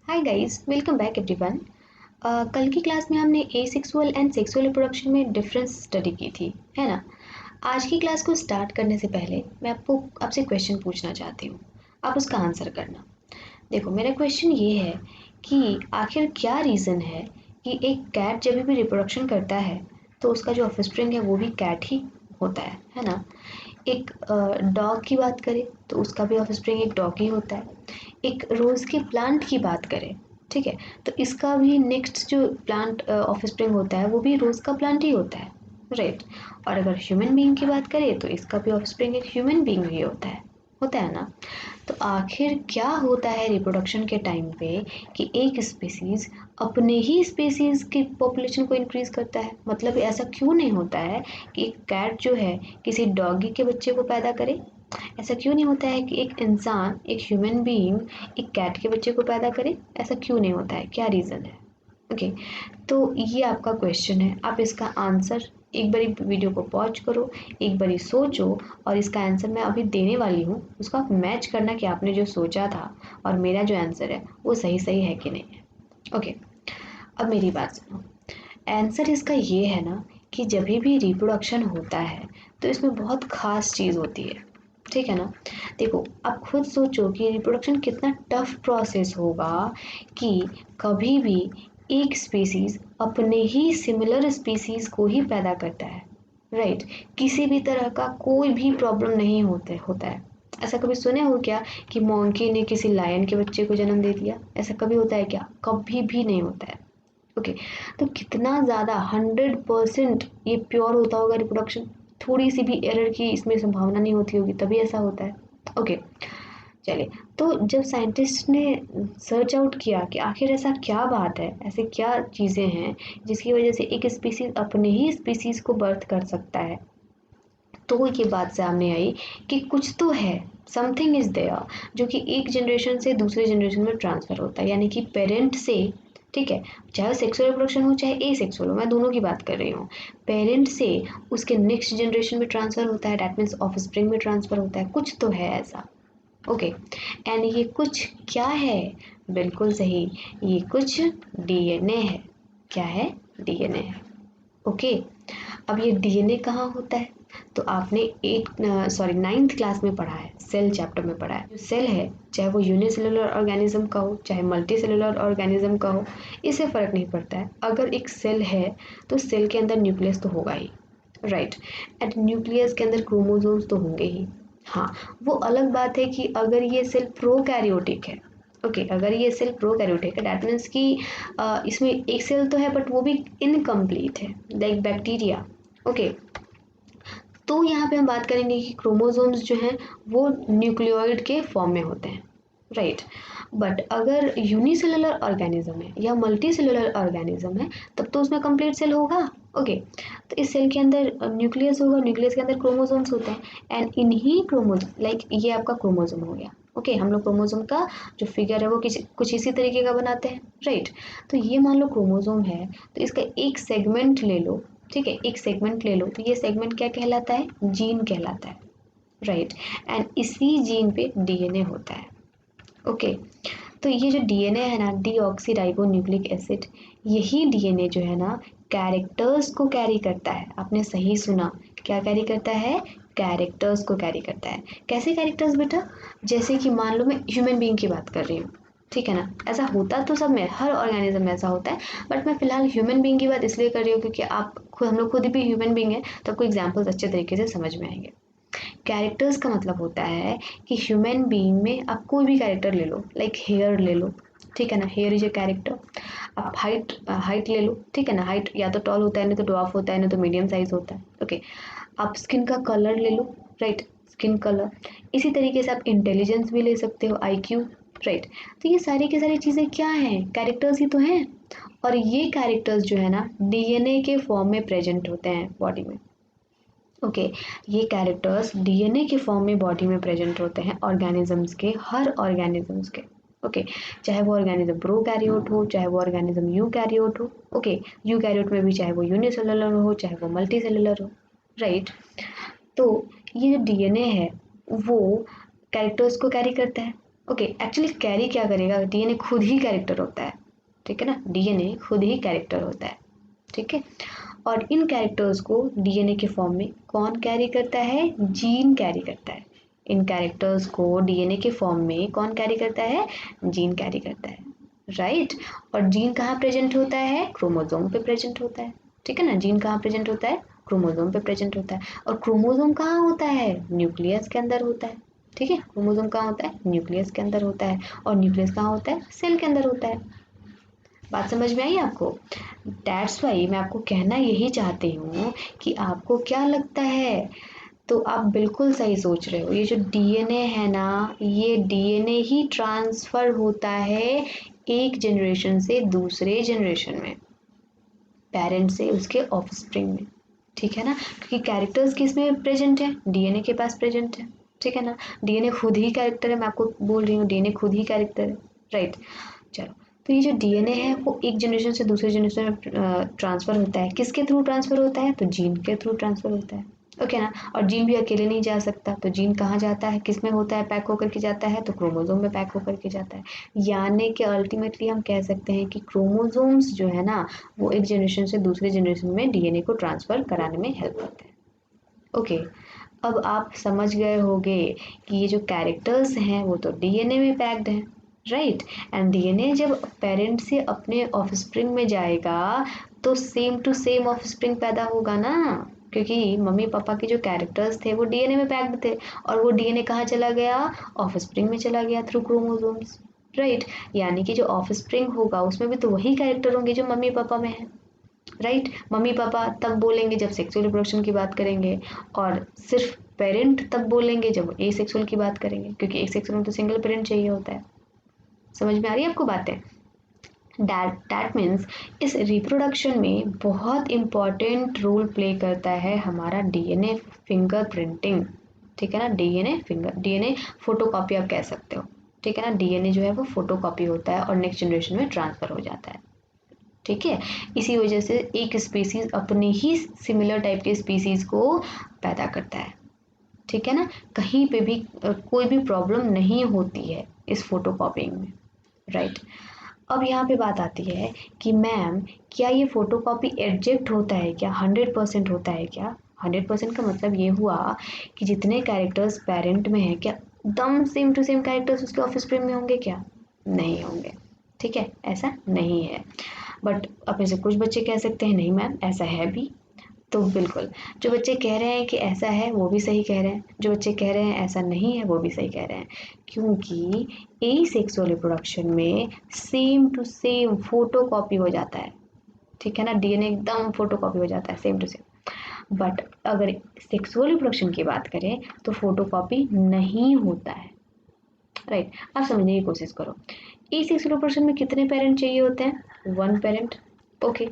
Hi guys, welcome back everyone. कल की class में हमने एसेक्सुअल एंड सेक्सुअल रिप्रोडक्शन में डिफरेंस स्टडी की थी, है ना। आज की क्लास को स्टार्ट करने से पहले मैं आपसे क्वेश्चन पूछना चाहती हूँ। आप उसका आंसर करना। देखो, मेरा क्वेश्चन ये है कि आखिर क्या रीज़न है कि एक कैट जब भी रिप्रोडक्शन करता है तो उसका जो ऑफस्प्रिंग है वो भी कैट ही होता है ना। एक डॉग की बात करें तो उसका भी ऑफस्प्रिंग एक डॉग ही होता है। एक रोज़ के प्लांट की बात करें, ठीक है, तो इसका भी नेक्स्ट जो प्लांट ऑफस्प्रिंग होता है वो भी रोज़ का प्लांट ही होता है, राइट। और अगर ह्यूमन बीइंग की बात करें तो इसका भी ऑफस्प्रिंग एक ह्यूमन बीइंग ही होता है ना। तो आखिर क्या होता है रिप्रोडक्शन के टाइम पे कि एक स्पीसीज अपने ही स्पीसीज की पॉपुलेशन को इंक्रीज करता है। मतलब ऐसा क्यों नहीं होता है कि एक कैट जो है किसी डॉगी के बच्चे को पैदा करे। ऐसा क्यों नहीं होता है कि एक इंसान, एक ह्यूमन बीइंग एक कैट के बच्चे को पैदा करे। ऐसा क्यों नहीं होता है, क्या रीज़न है। ओके, तो ये आपका क्वेश्चन है। आप इसका आंसर एक बारी वीडियो को पॉज करो, एक बारी सोचो, और इसका आंसर मैं अभी देने वाली हूँ, उसको आप मैच करना कि आपने जो सोचा था और मेरा जो आंसर है वो सही सही है कि नहीं है। ओके, अब मेरी बात सुनो। आंसर इसका ये है ना कि जब भी रिप्रोडक्शन होता है तो इसमें बहुत ख़ास चीज़ होती है, ठीक है ना। देखो, आप खुद सोचो कि रिप्रोडक्शन कितना टफ प्रोसेस होगा कि कभी भी एक स्पीसीज अपने ही सिमिलर स्पीसीज को ही पैदा करता है, राइट। किसी भी तरह का कोई भी प्रॉब्लम नहीं होता है। ऐसा कभी सुने हो क्या कि मॉन्की ने किसी लायन के बच्चे को जन्म दे दिया? ऐसा कभी होता है क्या? कभी भी नहीं होता है। ओके, तो कितना ज़्यादा 100% ये प्योर होता होगा रिप्रोडक्शन। थोड़ी सी भी एरर की इसमें संभावना नहीं होती होगी, तभी ऐसा होता है। ओके, चलिए। तो जब साइंटिस्ट ने सर्च आउट किया कि आखिर ऐसा क्या बात है, ऐसे क्या चीज़ें हैं जिसकी वजह से एक स्पीसीज अपने ही स्पीसीज को बर्थ कर सकता है, तो ये बात सामने आई कि कुछ तो है, समथिंग इज देयर, जो कि एक जनरेशन से दूसरे जनरेशन में ट्रांसफ़र होता है। यानी कि पेरेंट से, ठीक है, चाहे सेक्सुअल रिप्रोडक्शन हो चाहे ए सेक्सुअल हो, मैं दोनों की बात कर रही हूँ। पेरेंट से उसके नेक्स्ट जनरेशन में ट्रांसफ़र होता है, डैट मीन्स ऑफ स्प्रिंग में ट्रांसफ़र होता है। कुछ तो है ऐसा। ओके, एंड ये कुछ क्या है? बिल्कुल सही, ये कुछ डीएनए है। क्या है? डीएनए है। ओके, अब ये डीएनए कहाँ होता है? तो आपने नाइन्थ क्लास में पढ़ा है, सेल चैप्टर में पढ़ा है। जो सेल है, चाहे वो यूनिसेलुलर ऑर्गेनिज्म का हो चाहे मल्टी सेलुलर ऑर्गेनिज्म का हो, इससे फ़र्क नहीं पड़ता है। अगर एक सेल है तो सेल के अंदर न्यूक्लियस तो होगा ही, राइट। एंड न्यूक्लियस के अंदर क्रोमोसोम्स तो होंगे ही। हाँ, वो अलग बात है कि अगर ये सेल प्रोकैरियोटिक है। ओके, अगर ये सेल प्रोकैरियोटिक है डैट मीन्स कि इसमें एक सेल तो है बट वो भी इनकम्प्लीट है, लाइक बैक्टीरिया। ओके, तो यहाँ पे हम बात करेंगे कि क्रोमोसोम्स जो हैं वो न्यूक्लियोइड के फॉर्म में होते हैं, राइट। बट अगर यूनिसेलुलर ऑर्गेनिज्म है या मल्टी सेलुलर ऑर्गेनिज्म है तब तो उसमें कंप्लीट सेल होगा। ओके, तो इस सेल के अंदर न्यूक्लियस होगा, न्यूक्लियस के अंदर क्रोमोसोम्स होते हैं, एंड इन्हीं क्रोमोसोम, लाइक ये आपका क्रोमोसोम हो गया। ओके, हम लोग क्रोमोसोम का जो फिगर है वो कुछ इसी तरीके का बनाते हैं, राइट। तो ये मान लो क्रोमोसोम है, तो इसका एक सेगमेंट ले लो, ठीक है, एक सेगमेंट ले लो, तो ये सेगमेंट क्या कहलाता है? जीन कहलाता है, राइट। एंड इसी जीन पे डीएनए होता है। ओके, तो ये जो डीएनए है ना, डीऑक्सी न्यूक्लिक एसिड, यही डीएनए जो है ना कैरेक्टर्स को कैरी करता है। आपने सही सुना, क्या कैरी करता है? कैरेक्टर्स को कैरी करता है। कैसे कैरेक्टर्स बेटा? जैसे कि मान लो मैं ह्यूमन बीइंग की बात कर रही हूँ, ठीक है ना। ऐसा होता तो सब में, हर ऑर्गेनिज्म में ऐसा होता है, बट मैं फिलहाल ह्यूमन बीइंग की बात इसलिए कर रही हूँ क्योंकि हम लोग खुद भी ह्यूमन बीइंग है, तो आपको एग्जाम्पल्स अच्छे तरीके से समझ में आएंगे। कैरेक्टर्स का मतलब होता है कि ह्यूमन बीइंग में आप कोई भी कैरेक्टर ले लो, लाइक हेयर ले लो, ठीक है ना, हेयर इज ए कैरेक्टर। आप हाइट ले लो, ठीक है ना, हाइट या तो टॉल होता है, नहीं तो ड्वार्फ होता है, नहीं तो मीडियम साइज होता है। ओके, आप स्किन का कलर ले लो, राइट, स्किन कलर। इसी तरीके से आप इंटेलिजेंस भी ले सकते हो, आईक्यू, राइट। तो ये सारी की सारी चीज़ें क्या हैं? कैरेक्टर्स ही तो हैं। और ये कैरेक्टर्स जो है ना डीएनए के फॉर्म में प्रेजेंट होते हैं बॉडी में। ओके, ये कैरेक्टर्स डीएनए के फॉर्म में बॉडी में प्रेजेंट होते हैं ऑर्गेनिजम्स के, हर ऑर्गेनिजम्स के। ओके, चाहे वो ऑर्गेनिज्म प्रोकैरियोट हो चाहे वो ऑर्गेनिज्म यूकैरियोट हो। ओके, यूकैरियोट में भी चाहे वो यूनिसेलुलर हो चाहे वो मल्टी सेलुलर हो, राइट। तो ये जो डीएनए है वो कैरेक्टर्स को कैरी करता है, ओके, एक्चुअली कैरी क्या करेगा, डीएनए खुद ही कैरेक्टर होता है, ठीक है ना, डीएनए खुद ही कैरेक्टर होता है, ठीक है। और इन कैरेक्टर्स को डीएनए के फॉर्म में कौन कैरी करता है, जीन कैरी करता है। इन कैरेक्टर्स को डीएनए के फॉर्म में कौन कैरी करता है, जीन कैरी करता है, राइट। और जीन कहाँ प्रेजेंट होता है, क्रोमोसोम पे प्रेजेंट होता है, ठीक है ना। जीन कहाँ प्रेजेंट होता है, क्रोमोसोम पे प्रेजेंट होता है। और क्रोमोसोम कहाँ होता है, न्यूक्लियस के अंदर होता है, ठीक है। क्रोमोसोम कहाँ होता है, न्यूक्लियस के अंदर होता है। और न्यूक्लियस कहाँ होता है, सेल के अंदर होता है। बात समझ में आई आपको? दैट्स वाई मैं आपको कहना यही चाहती हूँ कि आपको क्या लगता है, तो आप बिल्कुल सही सोच रहे हो। ये जो डीएनए है ना, ये डीएनए ही ट्रांसफर होता है एक जनरेशन से दूसरे जनरेशन में, पेरेंट से उसके ऑफस्प्रिंग में, ठीक है ना। क्योंकि कैरेक्टर्स किस में प्रेजेंट है, डीएनए के पास प्रेजेंट है, ठीक है ना। डीएनए खुद ही कैरेक्टर है, मैं आपको बोल रही हूँ डीएनए खुद ही कैरेक्टर है, राइट। चलो, तो ये जो डीएनए है वो एक जनरेशन से दूसरे जनरेशन में ट्रांसफर होता है। किसके थ्रू ट्रांसफर होता है, तो जीन के थ्रू ट्रांसफर होता है, ओके ना। और जीन भी अकेले नहीं जा सकता, तो जीन कहाँ जाता है, किस में होता है, पैक होकर के जाता है, तो क्रोमोसोम में पैक होकर के जाता है। यानी कि अल्टीमेटली हम कह सकते हैं कि क्रोमोसोम्स जो है ना, वो एक जनरेशन से दूसरे जनरेशन में डीएनए को ट्रांसफर कराने में हेल्प करते हैं, ओके। अब आप समझ गए होंगे कि ये जो कैरेक्टर्स हैं वो तो डीएनए में पैक्ड हैं, राइट। एंड डीएनए जब पेरेंट से अपने ऑफस्प्रिंग में जाएगा तो सेम टू सेम ऑफस्प्रिंग पैदा होगा ना, क्योंकि मम्मी पापा के जो कैरेक्टर्स थे वो डीएनए में पैक्ड थे। और वो डीएनए कहाँ चला गया, ऑफस्प्रिंग में चला गया थ्रू क्रोमोसोम्स, राइट। यानी कि जो ऑफस्प्रिंग होगा उसमें भी तो वही कैरेक्टर होंगे जो मम्मी पापा में है, राइट। मम्मी पापा तब बोलेंगे जब सेक्सुअल रिप्रोडक्शन की बात करेंगे, और सिर्फ पेरेंट तब बोलेंगे जब ए सेक्सुअल की बात करेंगे, क्योंकि ए सेक्सुअल में तो सिंगल पेरेंट चाहिए होता है। समझ में आ रही है आपको बातें? दैट मीन्स इस रिप्रोडक्शन में बहुत इम्पॉर्टेंट रोल प्ले करता है हमारा डीएनए फिंगर प्रिंटिंग, ठीक है ना। डीएनए फोटोकॉपी आप कह सकते हो, ठीक है ना। डीएनए जो है वो फोटोकॉपी होता है और नेक्स्ट जनरेशन में ट्रांसफर हो जाता है, ठीक है। इसी वजह से एक स्पीसीज अपने ही सिमिलर टाइप के स्पीसीज को पैदा करता है, ठीक है ना। कहीं पे भी कोई भी प्रॉब्लम नहीं होती है इस फोटोकॉपिंग में, राइट। अब यहाँ पे बात आती है कि मैम क्या ये फोटोकॉपी एग्जैक्ट होता है क्या, 100% होता है क्या? 100% का मतलब ये हुआ कि जितने कैरेक्टर्स पेरेंट में है क्या एकदम सेम टू सेम कैरेक्टर्स उसके ऑफस्प्रिंग में होंगे क्या? नहीं होंगे, ठीक है, ऐसा नहीं है। बट अब में से कुछ बच्चे कह सकते हैं नहीं मैम ऐसा है भी, तो बिल्कुल जो बच्चे कह रहे हैं कि ऐसा है वो भी सही कह रहे हैं, जो बच्चे कह रहे हैं ऐसा नहीं है वो भी सही कह रहे हैं। क्योंकि एसेक्सुअल रिप्रोडक्शन में same to same photo copy हो जाता है, ठीक है ना। डीएनए एकदम फोटो कॉपी हो जाता है सेम टू सेम। बट अगर सेक्सुअल रिप्रोडक्शन की बात करें तो फोटो कॉपी नहीं होता है, राइट। आप समझने की कोशिश करो, एसेक्सुअल रिप्रोडक्शन में कितने पेरेंट चाहिए होते हैं, 1 पेरेंट, ओके।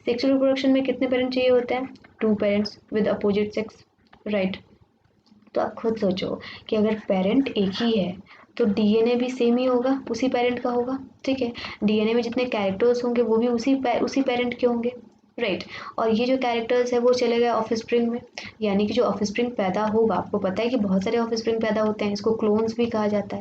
सेक्सुअल रिप्रोडक्शन में कितने पेरेंट चाहिए होते हैं, 2 parents with opposite sex, right. तो आप खुद सोचो कि अगर पेरेंट एक ही है तो डीएनए भी सेम ही होगा, उसी पेरेंट का होगा, ठीक है। डीएनए में जितने कैरेक्टर्स होंगे वो भी उसी पेरेंट के होंगे, राइट। और ये जो कैरेक्टर्स है वो चले गए ऑफस्प्रिंग में, यानी कि जो ऑफस्प्रिंग पैदा होगा, आपको पता है कि बहुत सारे ऑफस्प्रिंग पैदा होते हैं, इसको क्लोन्स भी कहा जाता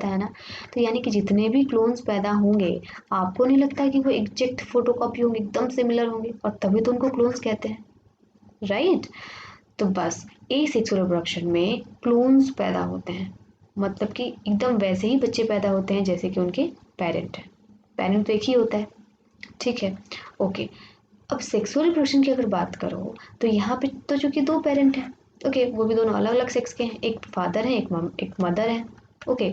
है ना। तो यानी कि जितने भी क्लोन्स पैदा होंगे, आपको नहीं लगता कि वो एग्जैक्ट फोटोकॉपी होंगे, एकदम सिमिलर होंगे, और तभी तो उनको क्लोन्स कहते हैं, राइट। तो बस एसेक्सुअल रिप्रोडक्शन में क्लोन्स पैदा होते हैं, मतलब कि एकदम वैसे ही बच्चे पैदा होते हैं जैसे कि उनके पेरेंट हैं। पेरेंट तो एक ही होता है, ठीक है, ओके। अब सेक्सुअल रिप्रोडक्शन की अगर बात करो तो यहाँ पे तो चूंकि 2 पेरेंट हैं, ओके, वो भी दोनों अलग अलग सेक्स के हैं, एक फादर है एक मदर है, ओके,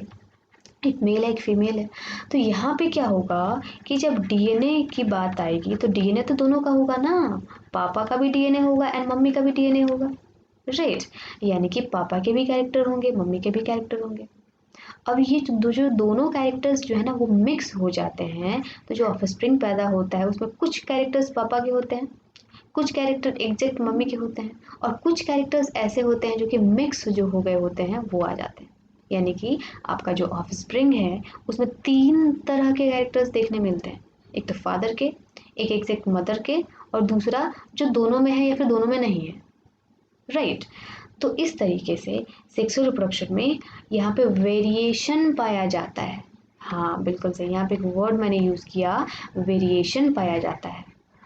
एक मेल है एक फीमेल है। तो यहाँ पे क्या होगा कि जब डीएनए की बात आएगी तो डीएनए तो दोनों का होगा ना, पापा का भी डीएनए होगा एंड मम्मी का भी डीएनए होगा, राइट। यानी कि पापा के भी कैरेक्टर होंगे, मम्मी के भी कैरेक्टर होंगे। अब ये जो दोनों कैरेक्टर्स जो है ना वो मिक्स हो जाते हैं, तो जो ऑफस्प्रिंग पैदा होता है उसमें कुछ कैरेक्टर्स पापा के होते हैं, कुछ कैरेक्टर एग्जैक्ट मम्मी के होते हैं, और कुछ कैरेक्टर्स ऐसे होते हैं जो कि मिक्स जो हो गए होते हैं वो आ जाते हैं। यानी कि आपका जो ऑफस्प्रिंग है उसमें 3 तरह के कैरेक्टर्स देखने मिलते हैं, एक तो फादर के, एक एग्जैक्ट मदर के, और दूसरा जो दोनों में है या फिर दोनों में नहीं है, राइट। तो इस तरीके से सेक्सुअल रिप्रोडक्शन में यहाँ पे वेरिएशन पाया जाता है। हाँ बिल्कुल सही, यहाँ पे एक वर्ड मैंने यूज़ किया, वेरिएशन पाया जाता है,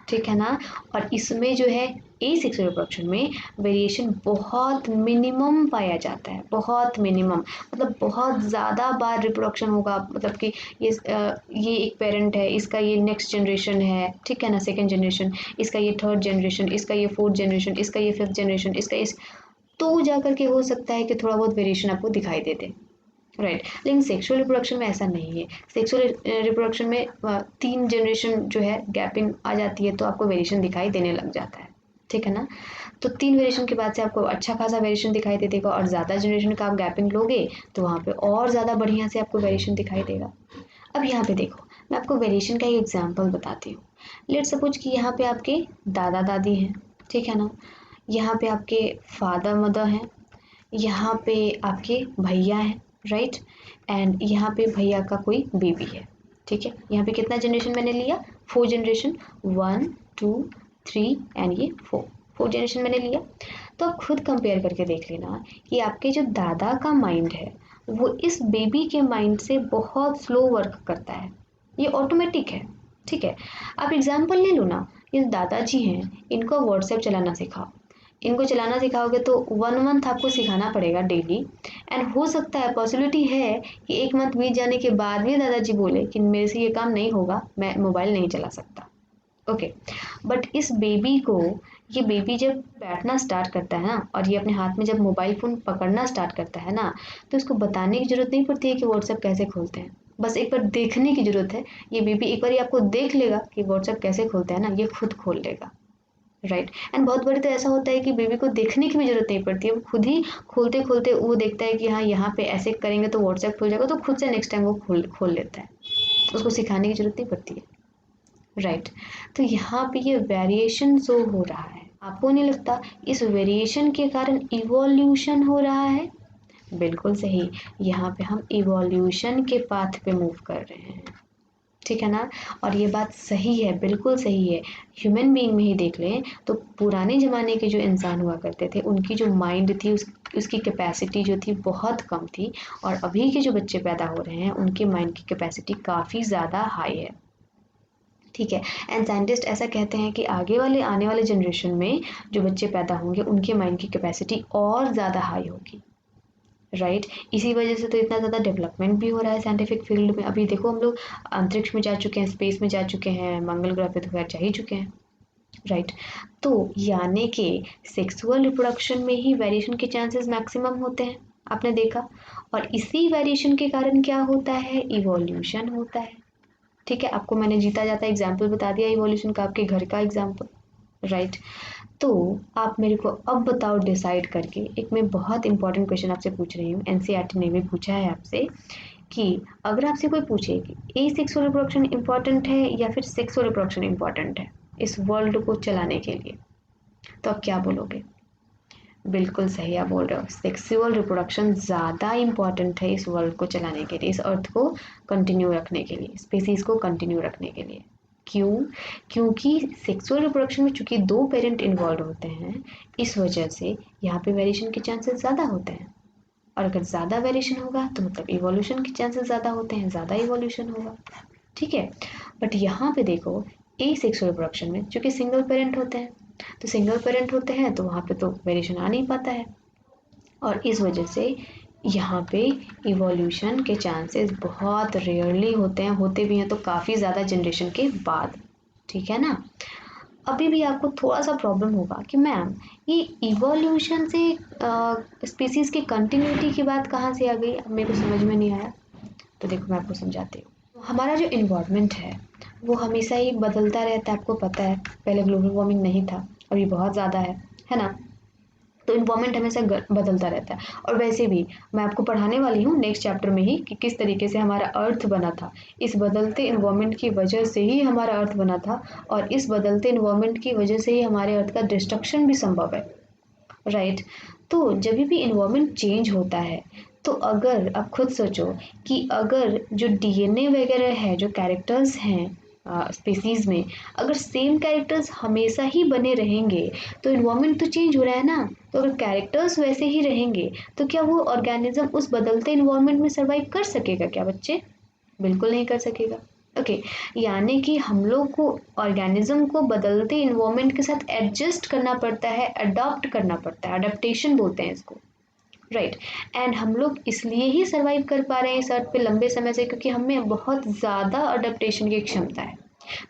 ठीक है ना। और इसमें जो है एसेक्सुअल रिप्रोडक्शन में वेरिएशन बहुत मिनिमम पाया जाता है, बहुत मिनिमम, मतलब बहुत ज़्यादा बार रिप्रोडक्शन होगा, मतलब कि ये एक पेरेंट है, इसका ये नेक्स्ट जनरेशन है, ठीक है ना, सेकंड जनरेशन, इसका ये थर्ड जनरेशन, इसका ये फोर्थ जनरेशन, इसका ये फिफ्थ जनरेशन, इसका इस, तो जा करके हो सकता है कि थोड़ा बहुत वेरिएशन आपको दिखाई दे दे, राइट। लेकिन सेक्सुअल रिप्रोडक्शन में ऐसा नहीं है। सेक्सुअल रिप्रोडक्शन में 3 जनरेशन जो है गैपिंग आ जाती है तो आपको वेरिएशन दिखाई देने लग जाता है, ठीक है ना। तो 3 वेरिएशन के बाद से आपको अच्छा खासा वेरिएशन दिखाई दे देगा, और ज़्यादा जनरेशन का आप गैपिंग लोगे तो वहाँ पे और ज़्यादा बढ़िया से आपको वेरिएशन दिखाई देगा। अब यहाँ पे देखो, मैं आपको वेरिएशन का एक एग्जाम्पल बताती हूँ। लेट सपोज कि यहाँ पे आपके दादा दादी हैं, ठीक है ना, यहाँ पे आपके फादर मदर हैं, यहाँ पे आपके भैया हैं, राइट, एंड यहाँ पे भैया का कोई बेबी है, ठीक है। यहाँ पे कितना जनरेशन मैंने लिया, 4 जनरेशन, 1 2 3 एंड ये 4 जनरेशन मैंने लिया। तो आप खुद कंपेयर करके देख लेना कि आपके जो दादा का माइंड है वो इस बेबी के माइंड से बहुत स्लो वर्क करता है, ये ऑटोमेटिक है, ठीक है। आप एग्जाम्पल ले लो ना, ये दादाजी हैं, इनको व्हाट्सएप चलाना सिखाओ, इनको चलाना सिखाओगे तो 1 मंथ आपको सिखाना पड़ेगा डेली, एंड हो सकता है, पॉसिबिलिटी है कि 1 मंथ बीत जाने के बाद भी दादाजी बोले कि मेरे से ये काम नहीं होगा, मैं मोबाइल नहीं चला सकता, ओके। बट इस बेबी को, ये बेबी जब बैठना स्टार्ट करता है ना, और ये अपने हाथ में जब मोबाइल फ़ोन पकड़ना स्टार्ट करता है ना, तो इसको बताने की ज़रूरत नहीं पड़ती है कि व्हाट्सएप कैसे खोलते हैं, बस एक बार देखने की ज़रूरत है। ये बेबी एक बार आपको देख लेगा कि व्हाट्सएप कैसे खोलते हैं ना, ये खुद खोल लेगा, राइट। एंड बहुत बार तो ऐसा होता है कि बेबी को देखने की भी जरूरत नहीं पड़ती है, वो खुद ही खोलते खोलते वो देखता है कि हाँ यहाँ पे ऐसे करेंगे तो व्हाट्सएप खुल जाएगा, तो खुद से नेक्स्ट टाइम वो खोल लेता है, उसको सिखाने की जरूरत नहीं पड़ती है, राइट। तो यहाँ पे ये वेरिएशन जो हो रहा है, आपको नहीं लगता इस वेरिएशन के कारण इवोल्यूशन हो रहा है? बिल्कुल सही, यहाँ पे हम इवोल्यूशन के पाथ पे मूव कर रहे हैं, ठीक है ना। और ये बात सही है, बिल्कुल सही है। ह्यूमन बीइंग में ही देख लें तो पुराने ज़माने के जो इंसान हुआ करते थे, उनकी जो माइंड थी, उसकी कैपेसिटी जो थी बहुत कम थी, और अभी के जो बच्चे पैदा हो रहे हैं उनके माइंड की कैपेसिटी काफ़ी ज़्यादा हाई है, ठीक है। एंड साइंटिस्ट ऐसा कहते हैं कि आने वाले जनरेशन में जो बच्चे पैदा होंगे उनके माइंड की कैपेसिटी और ज़्यादा हाई होगी, राइट। इसी वजह से तो इतना ज़्यादा डेवलपमेंट भी हो रहा है साइंटिफिक फील्ड में। अभी देखो हम लोग अंतरिक्ष में जा चुके हैं, स्पेस में जा चुके हैं, मंगल ग्रह पे तो खैर जा ही चुके हैं, राइट। तो यानी कि सेक्सुअल रिप्रोडक्शन में ही वेरिएशन के चांसेस मैक्सिमम होते हैं, आपने देखा। और इसी वेरिएशन के कारण क्या होता है, इवोल्यूशन होता है, ठीक है। आपको मैंने जीता जाता एग्जाम्पल बता दिया इवोल्यूशन का, आपके घर का एग्जाम्पल, राइट। तो आप मेरे को अब बताओ डिसाइड करके, एक मैं बहुत इंपॉर्टेंट क्वेश्चन आपसे पूछ रही हूँ, एनसीईआरटी ने भी पूछा है आपसे, कि अगर आपसे कोई पूछे कि ए सेक्सुअल रिप्रोडक्शन इंपॉर्टेंट है या फिर सेक्सुअल रिप्रोडक्शन इंपॉर्टेंट है इस वर्ल्ड को चलाने के लिए, तो आप क्या बोलोगे? बिल्कुल सही आप बोल रहे हो, सेक्सुअल रिप्रोडक्शन ज़्यादा इंपॉर्टेंट है इस वर्ल्ड को चलाने के लिए, इस अर्थ को कंटिन्यू रखने के लिए, स्पीसीज को कंटिन्यू रखने के लिए। क्यों? क्योंकि सेक्सुअल रिप्रोडक्शन में चूंकि 2 पेरेंट इन्वॉल्व होते हैं, इस वजह से यहाँ पे वेरिएशन के चांसेस ज़्यादा होते हैं, और अगर ज़्यादा वेरिएशन होगा तो मतलब इवोल्यूशन के चांसेस ज़्यादा होते हैं, ज़्यादा इवोल्यूशन होगा, ठीक है। बट यहाँ पे देखो, ए सेक्सुअल रिप्रोडक्शन में चूंकि सिंगल पेरेंट होते हैं, तो सिंगल पेरेंट होते हैं तो वहाँ पे तो वेरिएशन आ नहीं पाता है, और इस वजह से यहाँ पे इवोल्यूशन के चांसेस बहुत रेयरली होते हैं, होते भी हैं तो काफ़ी ज़्यादा जनरेशन के बाद, ठीक है ना। अभी भी आपको थोड़ा सा प्रॉब्लम होगा कि मैम ये इवोल्यूशन से स्पीसीज की कंटिन्यूटी की बात कहाँ से आ गई, अब मेरे को समझ में नहीं आया। तो देखो मैं आपको समझाती हूँ। हमारा जो इन्वायरमेंट है वो हमेशा ही बदलता रहता है, आपको पता है, पहले ग्लोबल वार्मिंग नहीं था, अभी बहुत ज़्यादा है ना। तो इन्वायरमेंट हमेशा बदलता रहता है, और वैसे भी मैं आपको पढ़ाने वाली हूँ नेक्स्ट चैप्टर में ही कि किस तरीके से हमारा अर्थ बना था, इस बदलते इन्वायरमेंट की वजह से ही हमारा अर्थ बना था, और इस बदलते इन्वायरमेंट की वजह से ही हमारे अर्थ का डिस्ट्रक्शन भी संभव है, राइट। तो जब भी इन्वायरमेंट चेंज होता है, तो अगर आप खुद सोचो कि अगर जो डीएनए वगैरह है, जो कैरेक्टर्स हैं स्पीसीज में अगर सेम कैरेक्टर्स हमेशा ही बने रहेंगे तो इन्वायरमेंट तो चेंज हो रहा है ना। तो अगर कैरेक्टर्स वैसे ही रहेंगे तो क्या वो ऑर्गेनिज्म उस बदलते इन्वायरमेंट में सर्वाइव कर सकेगा क्या बच्चे? बिल्कुल नहीं कर सकेगा। ओके, यानी कि हम लोग को ऑर्गेनिज्म को बदलते इन्वायरमेंट के साथ एडजस्ट करना पड़ता है, अडॉप्ट करना पड़ता है, अडेप्टेशन बोलते हैं इसको, राइट। एंड हम लोग इसलिए ही सर्वाइव कर पा रहे हैं इस अर्थ पे लंबे समय से क्योंकि हमें बहुत ज़्यादा अडेप्टेशन की क्षमता है।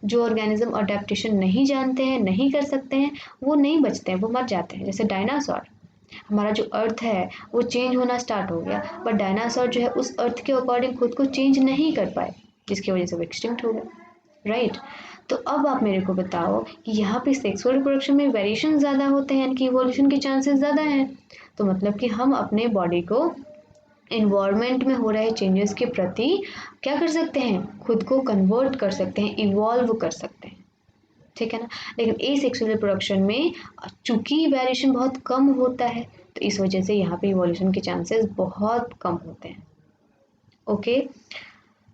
जो ऑर्गेनिज्म अडेप्टेशन नहीं जानते हैं, नहीं कर सकते हैं, वो नहीं बचते हैं, वो मर जाते हैं। जैसे डायनासोर, हमारा जो अर्थ है वो चेंज होना स्टार्ट हो गया, बट डायनासोर जो है उस अर्थ के अकॉर्डिंग खुद को चेंज नहीं कर पाए, जिसकी वजह से वो एक्सटिंक्ट हो गए, राइट। तो अब आप मेरे को बताओ कि यहाँ पे सेक्सुअल रिप्रोडक्शन में वेरिएशन ज़्यादा होते हैं, यानी कि इवोल्यूशन के चांसेस ज़्यादा हैं। तो मतलब कि हम अपने बॉडी को इन्वायरमेंट में हो रहे चेंजेस के प्रति क्या कर सकते हैं, खुद को कन्वर्ट कर सकते हैं, इवॉल्व कर सकते हैं, ठीक है ना। लेकिन एसेक्सुअल रिप्रोडक्शन में चूंकि वेरिएशन बहुत कम होता है तो इस वजह से यहाँ पे इवोल्यूशन के चांसेस बहुत कम होते हैं। ओके,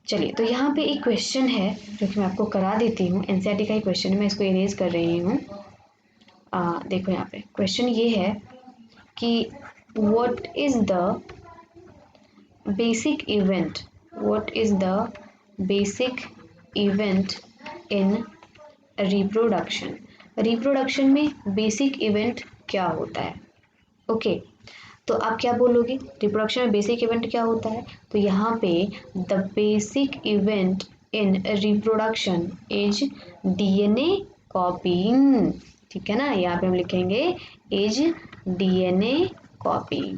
चलिए, तो यहाँ पे एक क्वेश्चन है जो कि मैं आपको करा देती हूँ, एनसीईआरटी का ही क्वेश्चन है, मैं इसको इरेज कर रही हूँ। देखो यहाँ पे क्वेश्चन ये है कि what is the basic event, what is the basic event in reproduction. Reproduction में बेसिक इवेंट क्या होता है? ओके, तो आप क्या बोलोगे, रिप्रोडक्शन में बेसिक इवेंट क्या होता है? तो यहाँ पे the basic event in reproduction is DNA copying, ठीक है ना। यहाँ पे हम लिखेंगे इज डीएनए कॉपीइंग,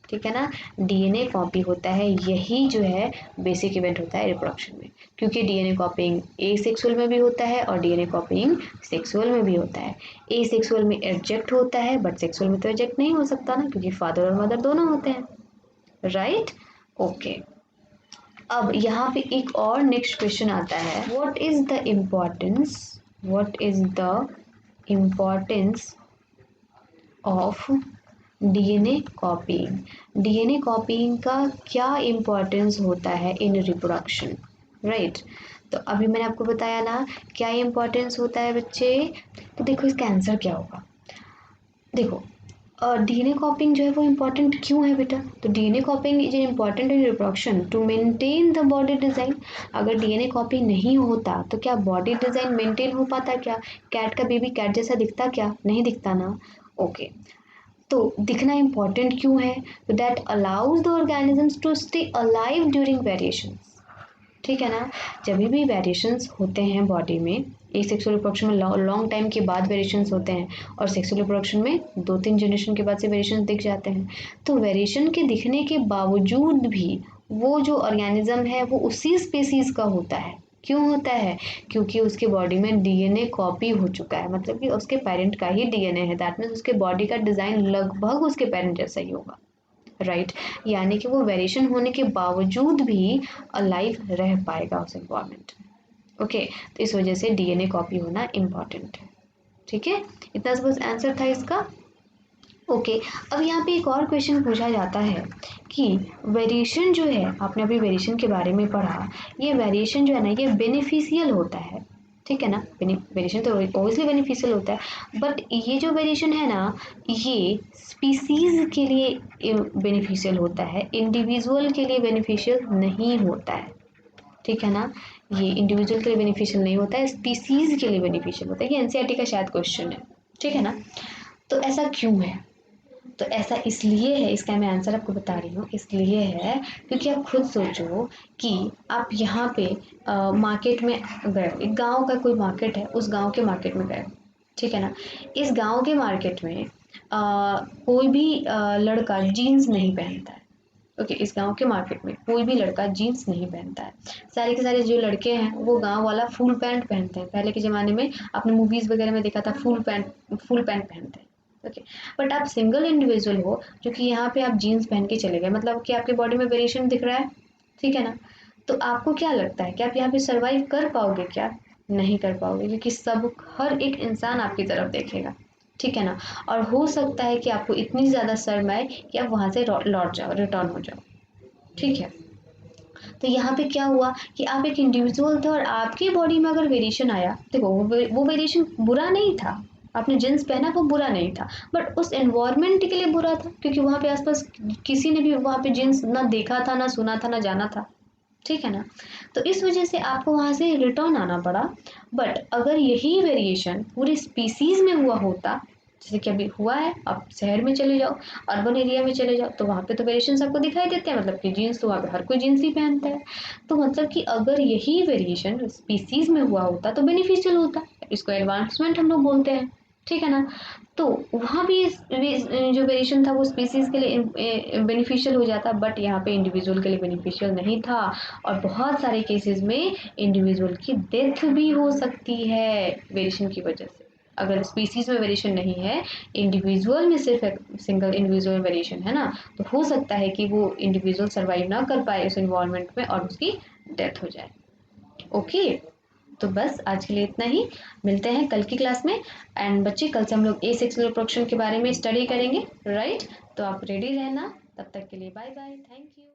ठीक है ना। डीएनए कॉपी होता है, यही जो है बेसिक इवेंट होता है रिप्रोडक्शन में, क्योंकि डीएनए कॉपिंग एसेक्सुअल में भी होता है और डीएनए कॉपिंग सेक्सुअल में भी होता है। एसेक्सुअल में एडजेक्ट होता है बट सेक्सुअल में तो एडजेक्ट नहीं हो सकता ना, क्योंकि फादर और मदर दोनों होते हैं, राइट। ओके, अब यहाँ पे एक और नेक्स्ट क्वेश्चन आता है, what is the importance, what is the importance of DNA copying. DNA copying का क्या इम्पोर्टेंस होता है इन रिप्रोडक्शन, राइट। तो अभी मैंने आपको बताया ना क्या इम्पोर्टेंस होता है बच्चे। तो देखो इसका आंसर क्या होगा, देखो डीएनए कॉपिंग जो है वो इम्पॉर्टेंट क्यों है बेटा? तो DNA copying is important in reproduction to maintain the body design. अगर डीएनए कॉपी नहीं होता तो क्या बॉडी डिज़ाइन मेंटेन हो पाता क्या? कैट का बेबी कैट जैसा दिखता क्या? नहीं दिखता ना। ओके, तो दिखना इम्पॉर्टेंट क्यों है? तो that allows the organisms to stay alive during variations, ठीक है ना। जब भी वेरिएशंस होते हैं बॉडी में, एक सेक्सुअल रिप्रोडक्शन में लॉन्ग टाइम के बाद वेरिएशंस होते हैं और सेक्सुअल रिप्रोडक्शन में 2-3 जनरेशन के बाद से वेरिएशंस दिख जाते हैं। तो वेरिएशन के दिखने के बावजूद भी वो जो ऑर्गेनिज्म है वो उसी स्पीसीज का होता है। क्यों होता है? क्योंकि उसके बॉडी में डीएनए कॉपी हो चुका है, मतलब कि उसके पेरेंट का ही डीएनए है, दैट मीन्स उसके बॉडी का डिज़ाइन लगभग उसके पेरेंट जैसा ही होगा, राइट। यानी कि वो वेरिएशन होने के बावजूद भी अलाइव रह पाएगा उस एनवायरनमेंट। ओके, तो इस वजह से डीएनए कॉपी होना इम्पॉर्टेंट है, ठीक है। इतना बस आंसर था इसका। ओके, अब यहाँ पे एक और क्वेश्चन पूछा जाता है कि वेरिएशन जो है, आपने अभी वेरिएशन के बारे में पढ़ा, ये वेरिएशन जो है ना ये बेनिफिशियल होता है, ठीक है ना। वेरिएशन तो ऑब्वियसली बेनिफिशियल होता है, बट ये जो वेरिएशन है ना ये स्पीसीज के लिए बेनिफिशियल होता है, इंडिविजुअल के लिए बेनिफिशियल नहीं होता है, ठीक है ना। ये इंडिविजुअल के लिए बेनिफिशियल नहीं होता है, स्पीसीज के लिए बेनिफिशियल होता है। ये एनसीईआरटी का शायद क्वेश्चन है, ठीक है ना। तो ऐसा क्यों है? तो ऐसा इसलिए है, इसका मैं आंसर आपको बता रही हूँ, इसलिए है क्योंकि आप खुद सोचो कि आप यहाँ पे मार्केट में गए, एक गांव का कोई मार्केट है, उस गांव के मार्केट में गए, ठीक है ना। इस गांव के मार्केट में कोई भी लड़का जीन्स नहीं पहनता है, ओके। इस गांव के मार्केट में कोई भी लड़का जीन्स नहीं पहनता है, सारे के सारे जो लड़के हैं वो गांव वाला फुल पैंट पहनते हैं। पहले के ज़माने में आपने मूवीज़ वगैरह में देखा था फुल पैंट पहनते हैं, ओके। बट आप सिंगल इंडिविजुअल हो जो कि यहाँ पे आप जीन्स पहन के चले गए, मतलब कि आपके बॉडी में वेरिएशन दिख रहा है, ठीक है ना। तो आपको क्या लगता है कि आप यहाँ पे सर्वाइव कर पाओगे क्या? नहीं कर पाओगे, क्योंकि सब हर एक इंसान आपकी तरफ देखेगा, ठीक है ना। और हो सकता है कि आपको इतनी ज़्यादा शर्म आए कि आप वहाँ से लौट जाओ, रिटर्न हो जाओ, ठीक है। तो यहाँ पे क्या हुआ कि आप एक इंडिविजुअल थे और आपकी बॉडी में अगर वेरिएशन आया, देखो वो वेरिएशन बुरा नहीं था, आपने जींस पहना वो बुरा नहीं था, बट उस एनवायरनमेंट के लिए बुरा था क्योंकि वहाँ पे आसपास किसी ने भी वहाँ पे जींस ना देखा था, ना सुना था, ना जाना था, ठीक है ना। तो इस वजह से आपको वहाँ से रिटर्न आना पड़ा। बट अगर यही वेरिएशन पूरे स्पीसीज में हुआ होता, जैसे कि अभी हुआ है, आप शहर में चले जाओ, अर्बन एरिया में चले जाओ, तो वहाँ पे तो वेरिएशन आपको दिखाई देते हैं, मतलब कि जीन्स तो वहाँ पे हर कोई जीन्स ही पहनता है। तो मतलब कि अगर यही वेरिएशन स्पीसीज में हुआ होता तो बेनिफिशियल होता, इसको एडवांसमेंट हम लोग बोलते हैं, ठीक है ना। तो वहाँ भी जो वेरिएशन था वो स्पीसीज के लिए बेनिफिशियल हो जाता, बट यहाँ पे इंडिविजुअल के लिए बेनिफिशियल नहीं था। और बहुत सारे केसेस में इंडिविजुअल की डेथ भी हो सकती है वेरिएशन की वजह से। अगर स्पीसीज में वेरिएशन नहीं है, इंडिविजुअल में सिर्फ एक सिंगल इंडिविजुअल वेरिएशन है ना, तो हो सकता है कि वो इंडिविजुअल सर्वाइव ना कर पाए उस इन्वायरमेंट में और उसकी डेथ हो जाए। ओके, तो बस आज के लिए इतना ही। मिलते हैं कल की क्लास में। एंड बच्चे, कल से हम लोग ए सेक्सुअल रिप्रोडक्शन के बारे में स्टडी करेंगे, राइट। तो आप रेडी रहना, तब तक के लिए बाय बाय, थैंक यू।